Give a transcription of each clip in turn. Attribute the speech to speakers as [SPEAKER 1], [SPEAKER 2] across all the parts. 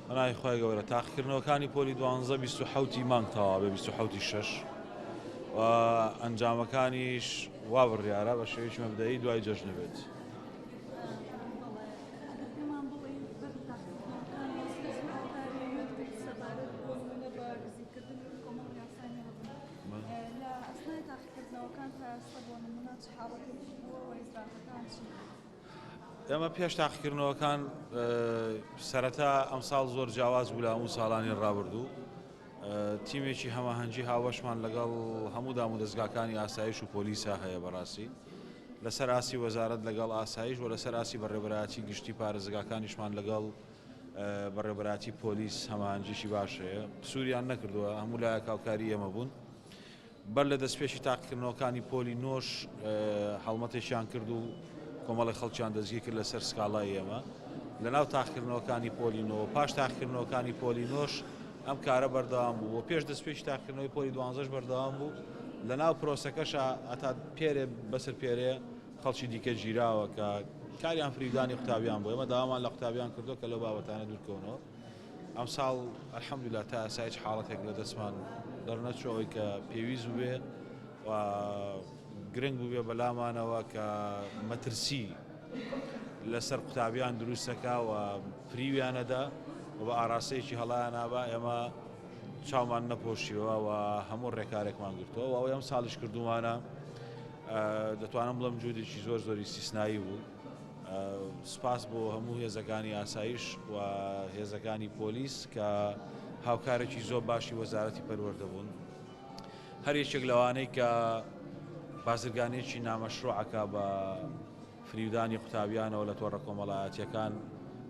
[SPEAKER 1] ئەنای خۆی گەورە تاقیکردنەوەکانی پۆلی 12 مانگ تەواو بێ 26 و ئەنجامەکانیش وا بڕیارە بە شێوەیەکی مەبدەئی دوای جەژنە بێت. ئێمە پێش تاقیکردنەوەکان سەرەتا ئەم ساڵ زۆر جیاواز بوو لە هەموو ساڵانی ڕابردوو. تیمێکی هەماهەنگی هاوەشمان لەگەڵ هەموو دام و دەستگاکانی ئاسایش و پۆلیسا هەیە بەڕاستی لەسەر ئاسی وەزارەت لەگەڵ ئاسایش و لەسەر ئاسی بەڕێوەبەرایەتی گشتی پارێزگاکانیشمان لەگەڵ بەڕێوەبەرایەتی پۆلیس هەماهەنگیشی باشەیە. سووریان نەکردووە، هەموو لایەک هاوکاری ئێمە بوون. بەر لە دەستپێشی تاقیکردنەوەکانی پۆلی نۆش هەڵمەتێکیان کرد و کۆمەڵی خەڵکیان دەستگیر کرد لەسەر سکاڵای ئێمە. لەناو تاقیکردنەوەکانی پۆلینەوە پاش تاقیکردنەوەکانی پۆلی نۆش ئەم کارە بەردەوام بوو و پێش دەستپێشی تاقیکردنەوەی پۆلی 12 بەردەوام بوو. لەناو پرۆسەکەش ئەتا پێرێ بەسەر پێرێ خەڵکی دیکە گیراوە کە کاریان فریودانی قوتابیان بوو. ئێمە داوامان لە قوتابیان کردو کە لەو بابەتانە دوورکەونەوە. ئەم ساڵ ئەلحەمدولیلا تا ئێستا هیچ حاڵەتێک لە دەستمان دەرنەچۆی کە پێویست بووێ و گرنگ بووێ بەلامانەوە کە مەترسی لەسەر قوتابیان دروستەکە و فریویانەدا و بە ئاراستەیەکی هەڵایان نابا. ئێمە چاومان نەپۆشیوە و هەموو ڕێکارێکمان گرتەوە و ئەوەی ئەم ساڵیش کردومانە دەتوانم بڵم جوودێکی زۆر زۆری استیسنایی بوو. سپاس بۆ هەموو هێزەکانی ئاسایش و هێزەکانی پۆلیس کە هاوکارێکی زۆر باشی وەزارەتی پەروەردە بوون. هەر یەکێک لەوانەی کە بازرگانێکی نامەشروعەکە بە فریودانی قوتابیانەوە لە تۆڕە کۆمەڵایەتیەکان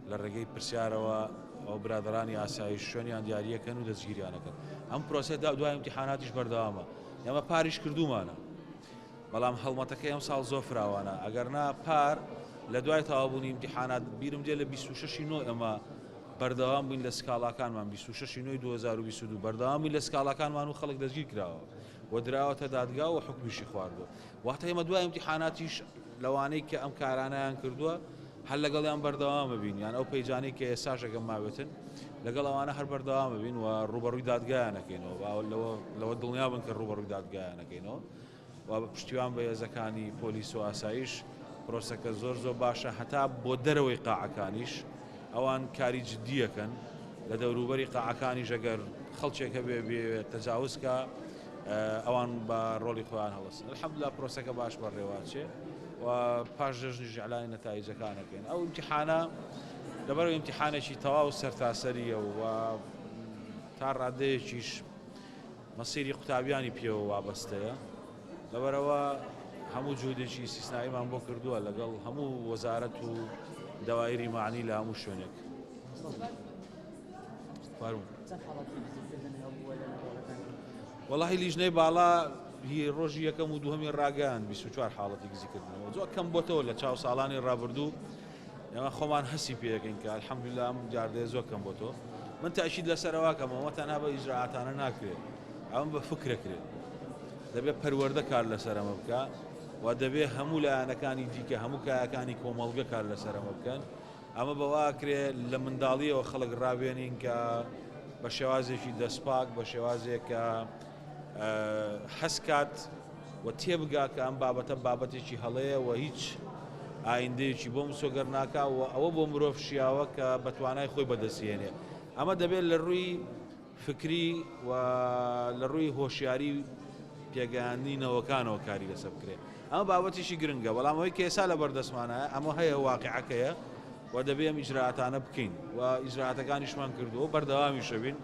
[SPEAKER 1] لە ڕێگەی پرسیارەوە ئەو برادرانی ئاسایش شوێنیان دیاریەکەن و دەستگیریانەکەن. ئەم پرۆسێدا دوای ئیمتیحاناتیش بەردەوامە. ئێمە پاریش کردومانە، بەڵام هەڵمەتەکەی ئەم ساڵ زۆر فراوانە. ئەگەرنا پار لە دوای تەوابوونی ئیمتیحانات بیرم دێ لە 26 نۆ ئێمە بەردەوام بووین لە سکاڵاکانمان 26 نۆی 2022 بەردەوام بووین لە سکاڵاکانمان و خەڵک دەستگیر کراوە و دراوەتە دادگا و حکمیشی خواردووە. واتە ئێمە دوای ئیمتیحاناتیش لەوانەی کە ئەم کارانەیان کردووە هەر لەگەڵیان بەردەوامە بین، یان ئەو پەیجانەی کە ئێستاشەکەم ماوێتن لەگەڵ ئەوانە هەر بەردەوامە بین و ڕوبەڕووی دادگایانەکەینەوە لەوە دڵنیا بن کە ڕوبەڕووی دادگایانەکەینەوە و پشتیوان بە هێزەکانی پۆلیس و ئاسایش. پرۆسەکە زۆر زۆر باشە، هەتا بۆ دەرەوەی قاعەکانیش ئەوان کاری جددیەکەن لە دەوروبەری قاعەکانی ژەگەر خەڵکێکە بێ تەجاوزکە ئەوان بە ڕۆڵی خۆیان هەڵەسن. الحەمدولیلا پرۆسەکە باش بەڕێواچێ و پاش ژەژنیش ئیعلانی نەتایجەکانەکەین. ئەو ئیمتیحانە لەبەرەوەی ئیمتیحانێکی تەواو سەرتاسەریە و تا ڕادەیەکیش مەسیری قوتابیانی پێوە وابەستەیە. لەبەرەوە هەموو جهودێکی استیسناییمان بۆ کردووە لەگەڵ هەموو وەزارەت و دەوایری معنی لە هەموو شوێنێک. وەڵاهی لیژنەی باڵا هی ڕۆژی یەکەم و دووهەمی ڕاگەیان 24 حاڵەتی گزیکردنەوە زۆر کەم بۆتەوە لە چاو ساڵانی ڕابردوو. ئێمە خۆمان هەسی پێەکەین کە الحەمدولیلا ئەم جاردەیە زۆر کەم بۆتەوە. من تاکید لەسەرەوە کەمەوە تەنها بە ئیجراعاتانە ناکرێت، ئەوم بە فکرەکرێت. دەبێت پەروەردە کار لەسەرەمە بکە و دەبێت هەموو لایەنەکانی دیکە هەموو کایەکانی کۆمەڵگە کار لەسەرەمە بکەن. ئەمە بەواکرێت لە منداڵیەوە خەڵک ڕابێنین کە بە شێوازێکی دەستپاک بە شێوازێک کە حەسکات و تێبگا کە ئەم بابەتە بابەتێکی هەڵەیە و هیچ ئایندەیەکی بۆ مسۆگەر ناکا و ئەوە بۆ مرۆڤ شیاوە کە بەتوانای خۆی بەدەستێنێ. ئەمە دەبێت لە ڕووی فکری و لە ڕووی هۆشیاری پێگەیاندنەوەکانەوە کاری لەسەر بکرێت. ئەمە بابەتێکی گرنگە، بەڵام ئەوەی کە ئێستا لە بەردەستمانە ئەمە هەیە واقعەکەیە و دەبێت ئەم ئیجراعاتانە بکەین و ئیجراعاتەکانیشمان کردووە بەردەوامیشە بین.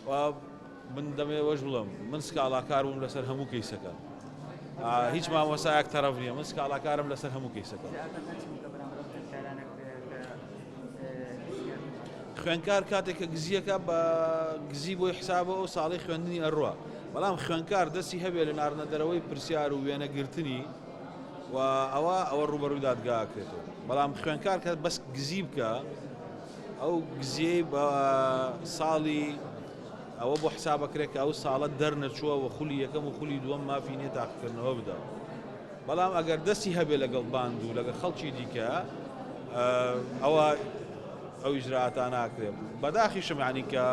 [SPEAKER 1] و من دەمێوەش بڵم من سکاڵاکار بووم لەسەر هەموو کەیسەکە، هیچ مامۆسایەک تەرەف نییە، من سکاڵاکارم لەسەر هەموو کەیسەکە. خوێندکار کاتێک کە گزیەکە بە گزی بۆی حسابەوە ساڵی خوێندنی ئەڕوە بەڵام خوێنکار دەستی هەبێت لە ناردنەدەرەوەی پرسیار و وێنەگرتنی و ئەوە ڕوبەڕووی دادگاکرێتەوە. بەڵام خوێنکار کە بەس گزی بکە ئەو گزیەی بە ساڵی ئەوە بۆ حسابەکرێت کە ئەو ساڵە دەرنەچووە و خولی یەکەم و خولی دووەم مافی نییە تاقیکردنەوە بدە. بەڵام ئەگەر دەستی هەبێ لەگەڵ باند و لەگەڵ خەڵکی دیکە ئەوە ئەو ئیجراتان ناکرێت. بەداخیشم یعنی کە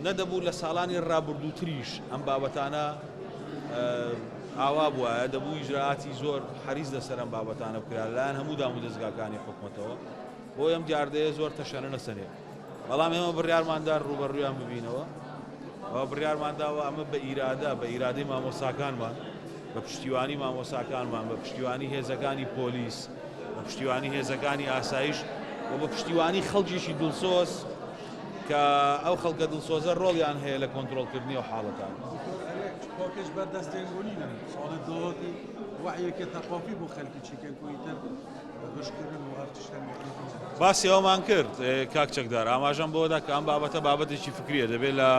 [SPEAKER 1] نەدەبوو لە ساڵانی ڕابردووتریش ئەم بابەتانە ئاوا بووە دەبوو ئیجراعاتی زۆر حەریز لەسەر ئەم بابەتانە بکرا لەلایەن هەموو دام و دەستگاکانی حکوومەتەوە بۆ ئەم جاردەیە زۆر تەشەنە نەسەنێ. بەڵام ئێمە بڕیارماندار ڕوبەڕوویان ببینەوە ئەوە بڕیارمانداوە ئەمە بە ئیرادە بە ئیرادەی مامۆساکانمان بە پشتیوانی مامۆساکانمان بە پشتیوانی هێزەکانی پۆلیس بە پشتیوانی هێزەکانی ئاسایش و بە پشتیوانی خەڵکیشی دڵسۆز کە ئەو خەڵکە دڵسۆزە ڕۆڵیان هەیە لە کۆنتترۆلکردنی و حاڵەتان.
[SPEAKER 2] پاکش بەردەستێنگونینە ساڵی داهاتی وحیەکە تەقافی بۆ خەڵکی چیکەن کویتر بەشکردن و هەرچشتان
[SPEAKER 1] باسی ئەومان کرد کاک چەکدار ئاماژەم بۆدا کە ئەم بابەتە بابەتێکی فکریە دەبێت لە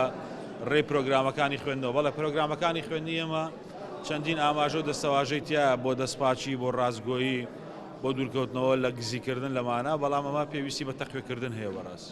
[SPEAKER 1] ڕێی پرۆگرامەکانی خوێندنەوە. بەڵێ پرۆگرامەکانی خوێندنی ئێمە چەندین ئاماژە و دەستەواژەی تیا بۆ دەستپاچی بۆ ڕازگۆیی بۆ دوورکەوتنەوە لە گزیکردن لەمانە بەڵام ئەمە پێویستی بە تەقوێکردن هەیە بەڕاست.